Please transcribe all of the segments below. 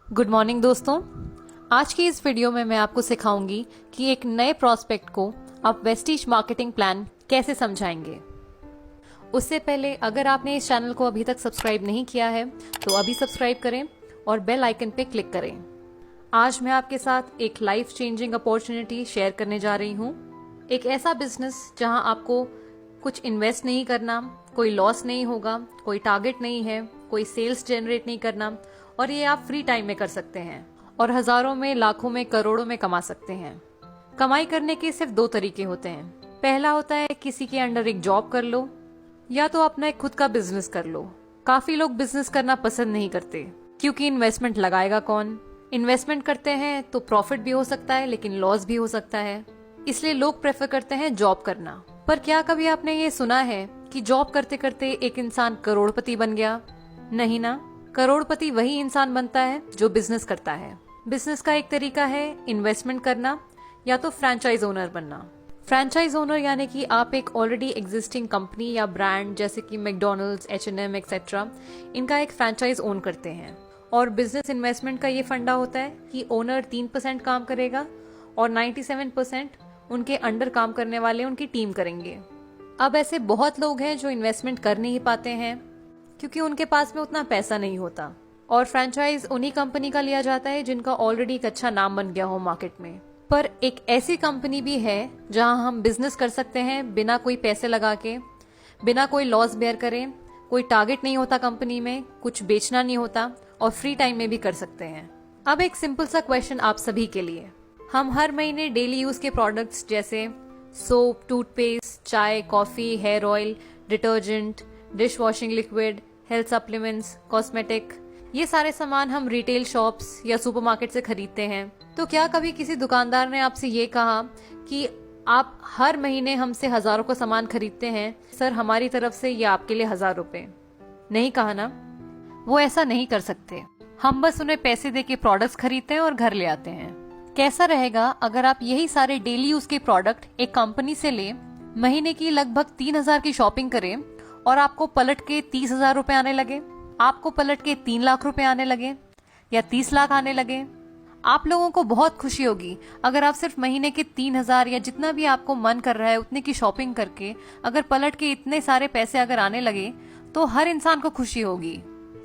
Good morning दोस्तों। आज की इस वीडियो में मैं आपको सिखाऊंगी कि एक नए प्रॉस्पेक्ट को आप वेस्टीज मार्केटिंग प्लान कैसे समझाएंगे। उससे पहले अगर आपने इस चैनल को अभी तक सब्सक्राइब नहीं किया है तो अभी सब्सक्राइब करें और बेल आइकन पे क्लिक करें। आज मैं आपके साथ एक लाइफ चेंजिंग अपॉर्चुनिटी शेयर करने जा रही हूँ। एक ऐसा बिजनेस जहाँ आपको कुछ इन्वेस्ट नहीं करना, कोई लॉस नहीं होगा, कोई टारगेट नहीं है, कोई सेल्स जनरेट नहीं करना और ये आप फ्री टाइम में कर सकते हैं और हजारों में, लाखों में, करोड़ों में कमा सकते हैं। कमाई करने के सिर्फ दो तरीके होते हैं। पहला होता है किसी के अंडर एक जॉब कर लो या तो अपना एक खुद का बिजनेस कर लो। काफी लोग बिजनेस करना पसंद नहीं करते क्योंकि इन्वेस्टमेंट लगाएगा कौन। इन्वेस्टमेंट करते हैं तो प्रॉफिट भी हो सकता है लेकिन लॉस भी हो सकता है, इसलिए लोग प्रेफर करते हैं जॉब करना। पर क्या कभी आपने ये सुना है कि जॉब करते करते एक इंसान करोड़पति बन गया? नहीं ना। करोड़पति वही इंसान बनता है जो बिजनेस करता है। बिजनेस का एक तरीका है इन्वेस्टमेंट करना या तो फ्रेंचाइज ओनर बनना। फ्रेंचाइज ओनर यानी कि आप एक ऑलरेडी एग्जिस्टिंग कंपनी या ब्रांड जैसे कि मैकडॉनल्ड्स, H&M एक्सेट्रा, इनका एक फ्रेंचाइज ओन करते हैं। और बिजनेस इन्वेस्टमेंट का ये फंडा होता है कि ओनर 3% काम करेगा और 97% उनके अंडर काम करने वाले उनकी टीम करेंगे। अब ऐसे बहुत लोग हैं जो इन्वेस्टमेंट कर नहीं पाते हैं क्योंकि उनके पास में उतना पैसा नहीं होता और फ्रेंचाइज उन्हीं कंपनी का लिया जाता है जिनका ऑलरेडी एक अच्छा नाम बन गया हो मार्केट में। पर एक ऐसी कंपनी भी है जहां हम बिजनेस कर सकते हैं बिना कोई पैसे लगा के, बिना कोई लॉस बेयर करें, कोई टारगेट नहीं होता कंपनी में, कुछ बेचना नहीं होता और फ्री टाइम में भी कर सकते हैं। अब एक सिंपल सा क्वेश्चन आप सभी के लिए। हम हर महीने डेली यूज के प्रोडक्ट्स जैसे सोप, टूथपेस्ट, चाय, coffee, hair oil, detergent, dish washing liquid, health supplements, cosmetic, ये सारे सामान हम रिटेल शॉप्स या सुपरमार्केट से खरीदते हैं। तो क्या कभी किसी दुकानदार ने आपसे ये कहा कि आप हर महीने हमसे हजारों का सामान खरीदते हैं, सर हमारी तरफ से ये आपके लिए 1000 रुपए? नहीं कहा ना। वो ऐसा नहीं कर सकते। हम बस उन्हें पैसे दे के प्रोडक्ट्स खरीदते हैं और घर ले आते हैं। कैसा रहेगा अगर आप यही सारे डेली यूज के प्रोडक्ट एक कंपनी से ले, महीने की लगभग 3000 की शॉपिंग करें और आपको पलट के 30,000 रुपए आने लगे, आपको पलट के 3 लाख रुपए आने लगे या 30 लाख आने लगे। आप लोगों को बहुत खुशी होगी अगर आप सिर्फ महीने के 3000 या जितना भी आपको मन कर रहा है उतने की शॉपिंग करके अगर पलट के इतने सारे पैसे अगर आने लगे तो हर इंसान को खुशी होगी।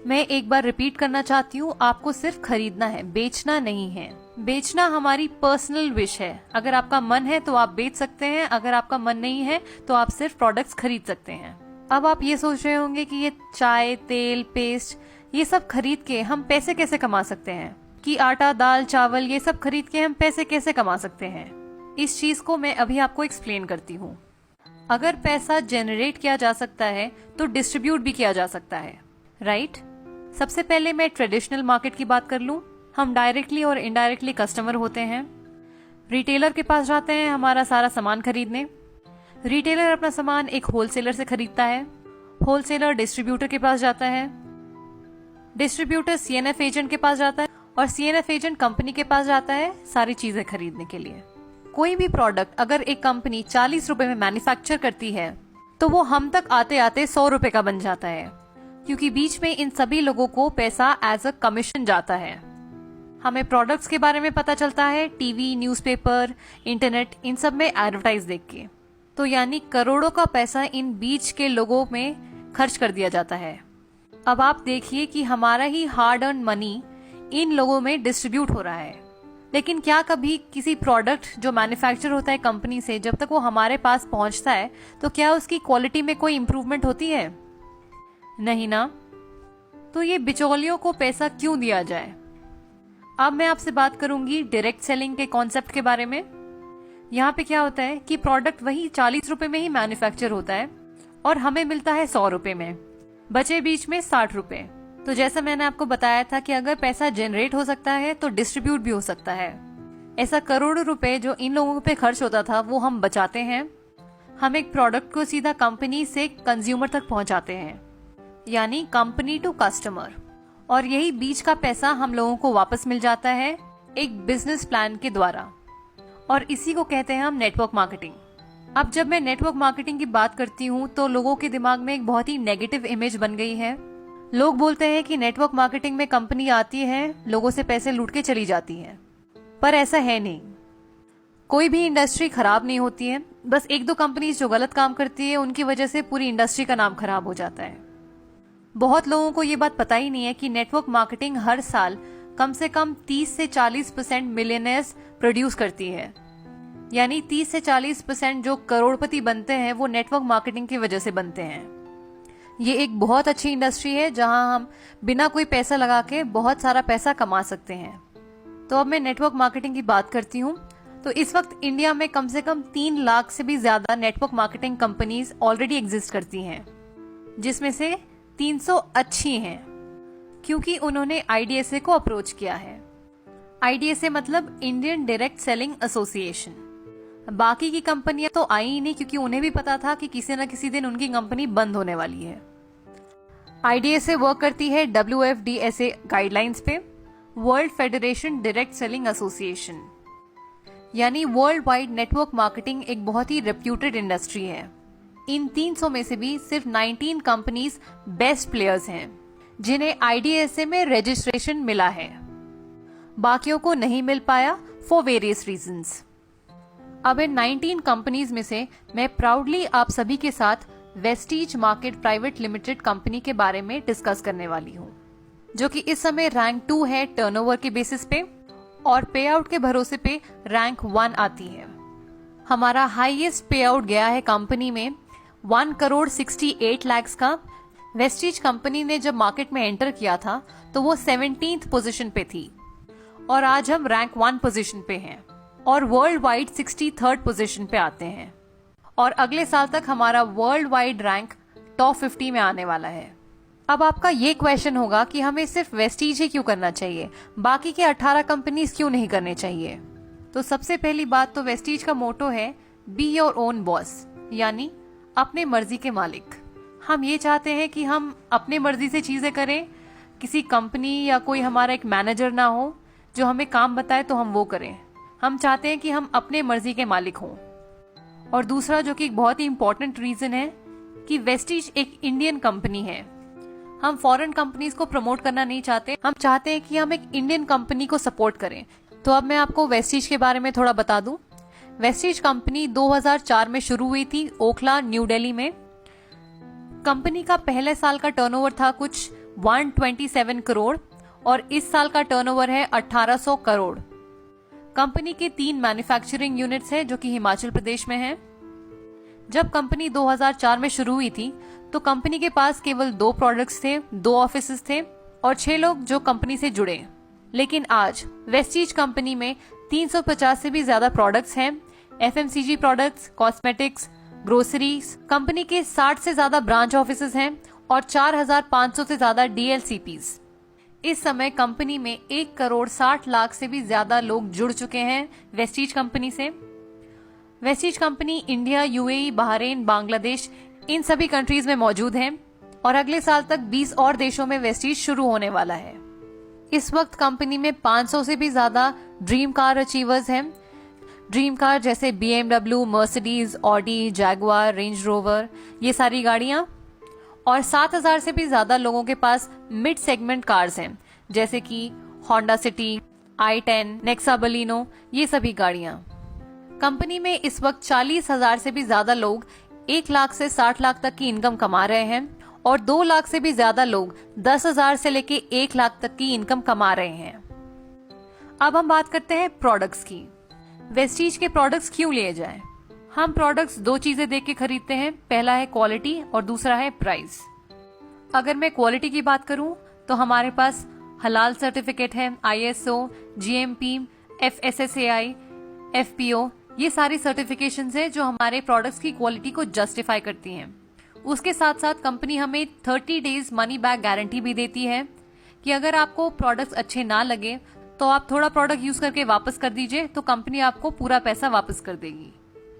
मैं एक बार रिपीट करना चाहती हूँ, आपको सिर्फ खरीदना है, बेचना नहीं है। बेचना हमारी पर्सनल विश है। अगर आपका मन है तो आप बेच सकते हैं, अगर आपका मन नहीं है तो आप सिर्फ प्रोडक्ट्स खरीद सकते हैं। अब आप ये सोच रहे होंगे कि ये चाय, तेल, पेस्ट, ये सब खरीद के हम पैसे कैसे कमा सकते हैं, कि आटा, दाल, चावल ये सब खरीद के हम पैसे कैसे कमा सकते हैं। इस चीज को मैं अभी आपको एक्सप्लेन करती हूँ। अगर पैसा जनरेट किया जा सकता है तो डिस्ट्रीब्यूट भी किया जा सकता है, राइट? सबसे पहले मैं ट्रेडिशनल मार्केट की बात कर लूं। हम डायरेक्टली और इनडायरेक्टली कस्टमर होते हैं। रिटेलर के पास जाते हैं हमारा सारा सामान खरीदने। रिटेलर अपना सामान एक होलसेलर से खरीदता है। होलसेलर डिस्ट्रीब्यूटर के पास जाता है। डिस्ट्रीब्यूटर CNF एजेंट के पास जाता है और CNF एजेंट कंपनी के पास जाता है सारी चीजें खरीदने के लिए। कोई भी प्रोडक्ट अगर एक कंपनी 40 रुपए में मैन्युफैक्चर करती है तो वो हम तक आते आते 100 रुपए का बन जाता है, क्योंकि बीच में इन सभी लोगों को पैसा एज अ कमीशन जाता है। हमें प्रोडक्ट्स के बारे में पता चलता है टीवी, न्यूज़पेपर, इंटरनेट, इन सब में एडवर्टाइज देख के। तो यानी करोड़ों का पैसा इन बीच के लोगों में खर्च कर दिया जाता है। अब आप देखिए कि हमारा ही हार्ड अर्न मनी इन लोगों में डिस्ट्रीब्यूट हो रहा है। लेकिन क्या कभी किसी प्रोडक्ट जो मैन्युफैक्चर होता है कंपनी से, जब तक वो हमारे पास पहुंचता है तो क्या उसकी क्वालिटी में कोई इंप्रूवमेंट होती है? नहीं ना। तो ये बिचौलियों को पैसा क्यों दिया जाए? अब मैं आपसे बात करूंगी डायरेक्ट सेलिंग के कॉन्सेप्ट के बारे में। यहाँ पे क्या होता है कि प्रोडक्ट वही 40 रुपए में ही मैन्युफैक्चर होता है और हमें मिलता है 100 रुपए में, बचे बीच में 60 रुपए। तो जैसा मैंने आपको बताया था कि अगर पैसा जनरेट हो सकता है तो डिस्ट्रीब्यूट भी हो सकता है। ऐसा करोड़ों रुपए जो इन लोगों पे खर्च होता था वो हम बचाते हैं। हम एक प्रोडक्ट को सीधा कंपनी से कंज्यूमर तक पहुंचाते हैं, यानी कंपनी टू कस्टमर, और यही बीच का पैसा हम लोगों को वापस मिल जाता है एक बिजनेस प्लान के द्वारा, और इसी को कहते हैं हम नेटवर्क मार्केटिंग। अब जब मैं नेटवर्क मार्केटिंग की बात करती हूँ तो लोगों के दिमाग में एक बहुत ही नेगेटिव इमेज बन गई है। लोग बोलते हैं कि नेटवर्क मार्केटिंग में कंपनी आती है, लोगों से पैसे लूट के चली जाती है, पर ऐसा है नहीं। कोई भी इंडस्ट्री खराब नहीं होती है, बस एक दो कंपनीज जो गलत काम करती है उनकी वजह से पूरी इंडस्ट्री का नाम खराब हो जाता है। बहुत लोगों को ये बात पता ही नहीं है कि नेटवर्क मार्केटिंग हर साल कम से कम 30 से 40% मिलियनेयर्स प्रोड्यूस करती है। यानी 30 से 40% जो करोड़पति बनते हैं वो नेटवर्क मार्केटिंग की वजह से बनते हैं। ये एक बहुत अच्छी इंडस्ट्री है जहां हम बिना कोई पैसा लगा के बहुत सारा पैसा कमा सकते हैं। तो अब मैं नेटवर्क मार्केटिंग की बात करती हूँ। तो इस वक्त इंडिया में कम से कम 3 लाख से भी ज्यादा network marketing companies already exist करती हैं, जिसमें से 300 अच्छी हैं क्योंकि उन्होंने आईडीएसए को अप्रोच किया है। आईडीएसए मतलब इंडियन डायरेक्ट सेलिंग एसोसिएशन। बाकी की कंपनियां तो आई ही नहीं क्योंकि उन्हें भी पता था कि किसी न किसी दिन उनकी कंपनी बंद होने वाली है। आईडीएसए वर्क करती है WFDSA गाइडलाइंस पे, world federation direct selling association. यानी वर्ल्ड वाइड नेटवर्क मार्केटिंग एक बहुत ही रेप्यूटेड इंडस्ट्री है। इन 300 में से भी सिर्फ 19 कंपनीज बेस्ट प्लेयर्स हैं जिन्हें आईडीएसए में रजिस्ट्रेशन मिला है। बाकियों को नहीं मिल पाया फॉर वेरियस रीजंस। अब इन 19 कंपनीज में से मैं प्राउडली आप सभी के साथ Vestige market private limited company के बारे में डिस्कस करने वाली हूँ, जो कि इस समय रैंक 2 है टर्नओवर के बेसिस पे और पे आउट के भरोसे पे रैंक 1 आती है। हमारा हाईएस्ट पे आउट गया है कंपनी में 1,68 लाख का। वेस्टीज कंपनी ने जब मार्केट में एंटर किया था तो वो 17th पोजीशन पे थी और आज हम रैंक 1 पोजीशन पे हैं और वर्ल्ड वाइड 63rd पोजीशन पे आते हैं। और अगले साल तक हमारा वर्ल्ड वाइड रैंक टॉप 50 में आने वाला है। अब आपका ये क्वेश्चन होगा कि हमें सिर्फ वेस्टीज ही क्यों करना चाहिए, बाकी के 18 कंपनीज क्यों नहीं करने चाहिए। तो सबसे पहली बात तो वेस्टीज का मोटो है बी योर ओन बॉस, यानी अपने मर्जी के मालिक। हम ये चाहते हैं कि हम अपने मर्जी से चीजें करें, किसी कंपनी या कोई हमारा एक मैनेजर ना हो जो हमें काम बताए तो हम वो करें। हम चाहते हैं कि हम अपने मर्जी के मालिक हों। और दूसरा जो कि एक बहुत ही इंपॉर्टेंट रीजन है कि वेस्टीज एक इंडियन कंपनी है। हम फॉरेन कंपनीज को प्रमोट करना नहीं चाहते, हम चाहते हैं कि हम एक इंडियन कंपनी को सपोर्ट करें। तो अब मैं आपको वेस्टीज के बारे में थोड़ा बता दूं। वेस्टीज कंपनी 2004 में शुरू हुई थी ओखला, न्यू दिल्ली में। कंपनी का पहले साल का टर्नओवर था कुछ 127 करोड़ और इस साल का टर्नओवर है 1800 करोड़। कंपनी के 3 मैन्युफैक्चरिंग यूनिट्स हैं जो कि हिमाचल प्रदेश में हैं। जब कंपनी 2004 में शुरू हुई थी तो कंपनी के पास केवल 2 प्रोडक्ट्स थे, 2 ऑफिसेस थे और 6 लोग जो कंपनी से जुड़े। लेकिन आज वेस्टीज कंपनी में 350 से भी ज्यादा प्रोडक्ट्स हैं, FMCG products, cosmetics, groceries. Company के 60 से ज्यादा ब्रांच ऑफिसेस हैं और 4500 से ज्यादा डीएलसीपीज। इस समय कंपनी में 1,60,00,000 से भी ज्यादा लोग जुड़ चुके हैं वेस्टीज कंपनी से। Vestige company India, UAE, Bahrain, Bangladesh इन सभी कंट्रीज में मौजूद है और अगले साल तक 20 और देशों में वेस्टीज शुरू होने वाला है। इस वक्त कंपनी में 500 से भी ज्यादा ड्रीम कार अचीवर्स हैं। ड्रीम कार जैसे BMW, Mercedes, Audi, Jaguar, range rover, ये सारी गाड़ियां। और 7000 से भी ज्यादा लोगों के पास मिड सेगमेंट कार्स हैं जैसे कि Honda city, i10, Nexa Baleno, ये सभी गाड़ियां। कंपनी में इस वक्त 40,000 से भी ज्यादा लोग 1 लाख से 60 लाख तक की इनकम कमा रहे हैं और 2 लाख से भी ज्यादा लोग 10,000 से लेके 1 लाख तक की इनकम कमा रहे हैं। अब हम बात करते हैं प्रोडक्ट्स की। वेस्टीज के प्रोडक्ट्स क्यों लिए जाएं? हम प्रोडक्ट्स 2 चीजें देख के खरीदते हैं, पहला है क्वालिटी और दूसरा है प्राइस। अगर मैं क्वालिटी की बात करूं तो हमारे पास हलाल सर्टिफिकेट है, ISO, GMP, FSSAI, FPO, ये सारी सर्टिफिकेशंस हैं जो हमारे प्रोडक्ट्स की क्वालिटी को जस्टिफाई करती हैं। उसके साथ साथ कंपनी हमें 30 डेज मनी बैक गारंटी भी देती है कि अगर आपको प्रोडक्ट्स अच्छे ना लगे तो आप थोड़ा प्रोडक्ट यूज करके वापस कर दीजिए, तो कंपनी आपको पूरा पैसा वापस कर देगी।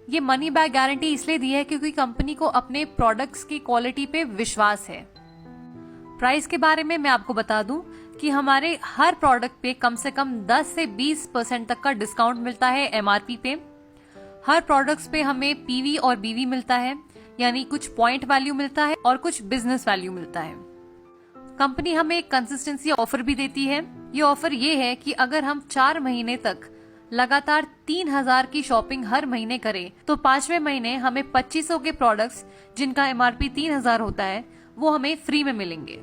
ये मनी बैक गारंटी इसलिए दी है क्योंकि कंपनी को अपने प्रोडक्ट्स की क्वालिटी पे विश्वास है। प्राइस के बारे में मैं आपको बता दूं कि हमारे हर प्रोडक्ट पे कम से कम 10 से 20% तक का डिस्काउंट मिलता है MRP पे। हर प्रोडक्ट्स पे हमें PV और BV मिलता है, यानी कुछ पॉइंट वैल्यू मिलता है और कुछ बिजनेस वैल्यू मिलता है। कंपनी हमें एक कंसिस्टेंसी ऑफर भी देती है। ये ऑफर ये है कि अगर हम 4 महीने तक लगातार 3000 की शॉपिंग हर महीने करें तो 5वें महीने हमें 2500 के प्रोडक्ट्स जिनका MRP 3000 होता है वो हमें फ्री में मिलेंगे।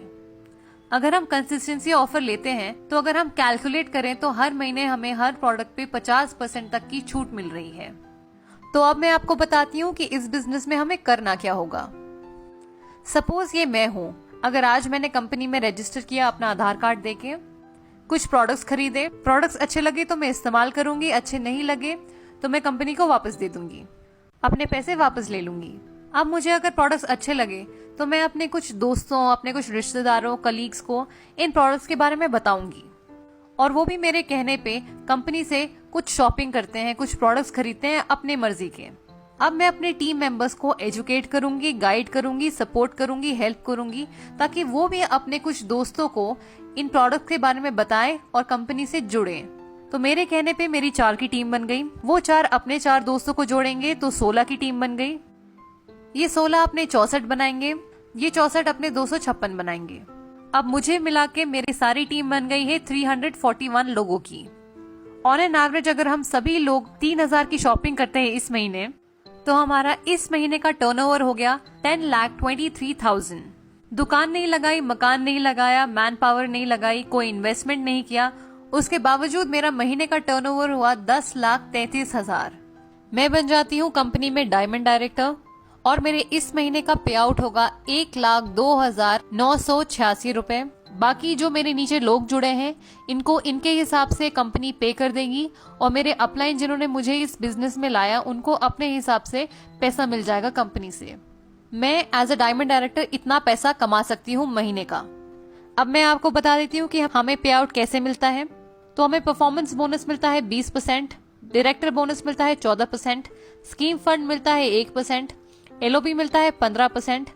अगर हम कंसिस्टेंसी ऑफर लेते हैं तो अगर हम कैलकुलेट करें तो हर महीने हमें हर प्रोडक्ट पे 50% तक की छूट मिल रही है। तो अब मैं आपको बताती हूँ कि इस बिजनेस में हमें करना क्या होगा। सपोज ये मैं हूँ, अगर आज मैंने कंपनी में रजिस्टर किया अपना आधार कार्ड देके, कुछ प्रोडक्ट्स खरीदे, प्रोडक्ट्स अच्छे लगे तो मैं इस्तेमाल करूंगी, अच्छे नहीं लगे तो मैं कंपनी को वापस दे दूंगी, अपने पैसे वापस ले लूंगी। अब मुझे अगर प्रोडक्ट्स अच्छे लगे तो मैं अपने कुछ दोस्तों, अपने कुछ रिश्तेदारों, कलीग्स को इन प्रोडक्ट्स के बारे में बताऊंगी और वो भी मेरे कहने पे कंपनी से कुछ शॉपिंग करते हैं, कुछ प्रोडक्ट्स खरीदते हैं अपने मर्जी के। अब मैं अपने टीम मेंबर्स को एजुकेट करूंगी, गाइड करूंगी, सपोर्ट करूंगी, हेल्प करूंगी ताकि वो भी अपने कुछ दोस्तों को इन प्रोडक्ट के बारे में बताएं और कंपनी से जुड़े। तो मेरे कहने पे मेरी 4 की टीम बन गई, वो 4 अपने 4 दोस्तों को जोड़ेंगे तो 16 की टीम बन गई, ये 16 अपने 64 बनाएंगे, ये 64 अपने 256 बनाएंगे। अब मुझे मिला के मेरी सारी टीम बन गई है 341 लोगों की। ऑन एन एवरेज अगर हम सभी लोग 3000 की शॉपिंग करते हैं इस महीने तो हमारा इस महीने का टर्नओवर हो गया 10,23,000। दुकान नहीं लगाई, मकान नहीं लगाया, मैन पावर नहीं लगाई, कोई इन्वेस्टमेंट नहीं किया, उसके बावजूद मेरा महीने का टर्नओवर हुआ 10,33,000। मैं बन जाती हूँ कंपनी में डायमंड डायरेक्टर और मेरे इस महीने का पे आउट होगा 1,02,986 रुपए। बाकी जो मेरे नीचे लोग जुड़े हैं इनको इनके हिसाब से कंपनी पे कर देगी और मेरे अपलाइन जिन्होंने मुझे इस बिजनेस में लाया उनको अपने हिसाब से पैसा मिल जाएगा कंपनी से। मैं एज अ डायमंड डायरेक्टर इतना पैसा कमा सकती हूँ महीने का। अब मैं आपको बता देती हूँ कि हमें पे आउट कैसे मिलता है। तो हमें परफॉर्मेंस बोनस मिलता है 20%, डायरेक्टर बोनस मिलता है 14%, स्कीम फंड मिलता है 1%, LOP मिलता है 15%,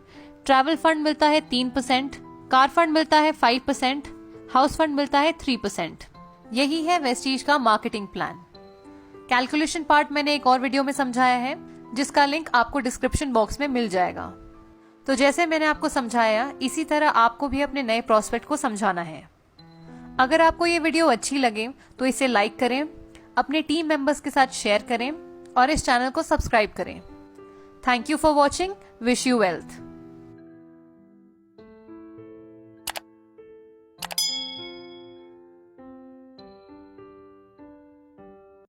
ट्रैवल फंड मिलता है 3%, कार फंड मिलता है 5%, हाउस फंड मिलता है 3%। यही है वेस्टीज का मार्केटिंग प्लान। कैलकुलेशन पार्ट मैंने एक और वीडियो में समझाया है जिसका लिंक आपको डिस्क्रिप्शन बॉक्स में मिल जाएगा। तो जैसे मैंने आपको समझाया इसी तरह आपको भी अपने नए प्रोस्पेक्ट को समझाना है। अगर आपको ये वीडियो अच्छी लगे तो इसे लाइक करें, अपने टीम मेंबर्स के साथ शेयर करें और इस चैनल को सब्सक्राइब करें। Thank you for watching. Wish you wealth.